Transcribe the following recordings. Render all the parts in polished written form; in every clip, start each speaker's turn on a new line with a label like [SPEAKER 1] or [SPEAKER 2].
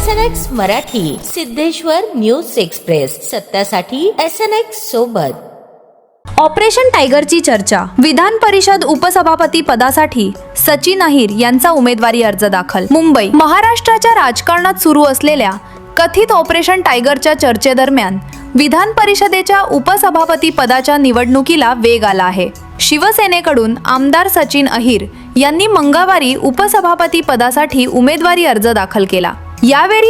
[SPEAKER 1] SNX Marathi, Siddheshwar news express, सत्यासाठी SNX सोबत।
[SPEAKER 2] Operation टायगरची चर्चा। विधान परिषद उपसभापती पदासाठी सचिन अहिर यांचा उमेदवारी अर्ज दाखल। मुंबई। महाराष्ट्राच्या राजकारणात सुरू असलेल्या कथित ऑपरेशन टायगरच्या चर्चेदरम्यान विधान परिषदेच्या उपसभापती पदाच्या निवडणुकीला वेग आला आहे। शिवसेनेकडून आमदार सचिन अहिर यांनी मंगळवारी उपसभापती पदासाठी उमेदवारी अर्ज दाखल केला। यावेळी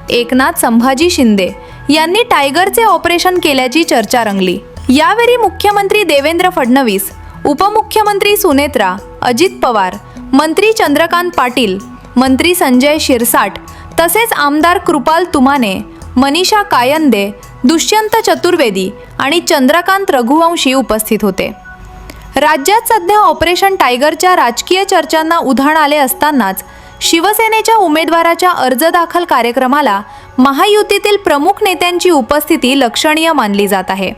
[SPEAKER 2] एकनाथ संभाजी शिंदे यांनी टायगरचे ऑपरेशन केल्याची चर्चा रंगली। यावेळी मुख्यमंत्री देवेंद्र फडणवीस, उपमुख्यमंत्री सुनेत्रा, अजित पवार, मंत्री चंद्रकांत पाटील, मंत्री संजय शिरसाट तसेच आमदार कृपाल तुमाने, मनीषा कायंदे, दुष्यंत चतुर्वेदी आणि चंद्रकांत रघुवंशी उपस्थित होते। राज्यात सध्या ऑपरेशन टायगरच्या राजकीय चर्चांना उधाण आले असतानाच शिवसेनेच्या उमेदवाराच्या अर्ज दाखल कार्यक्रमाला महायुतीतील प्रमुख नेत्यांची उपस्थिती लक्षणीय मानली जात आहे।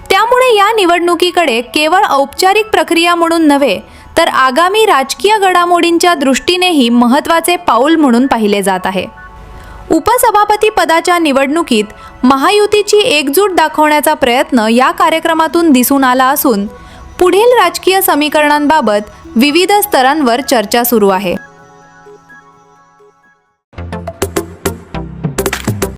[SPEAKER 2] त्यामुळे या निवडणुकीकडे केवळ औपचारिक प्रक्रिया म्हणून नव्हे तर आगामी राजकीय घडामोडींच्या दृष्टीनेही महत्त्वाचे पाऊल म्हणून पाहिले जात आहे। उपसभापती पदाच्या निवडणुकीत महायुतीची एकजूट दाखवण्याचा प्रयत्न या कार्यक्रमातून दिसून आला असून पुढील राजकीय समीकरणांबाबत विविध स्तरांवर चर्चा सुरू आहे।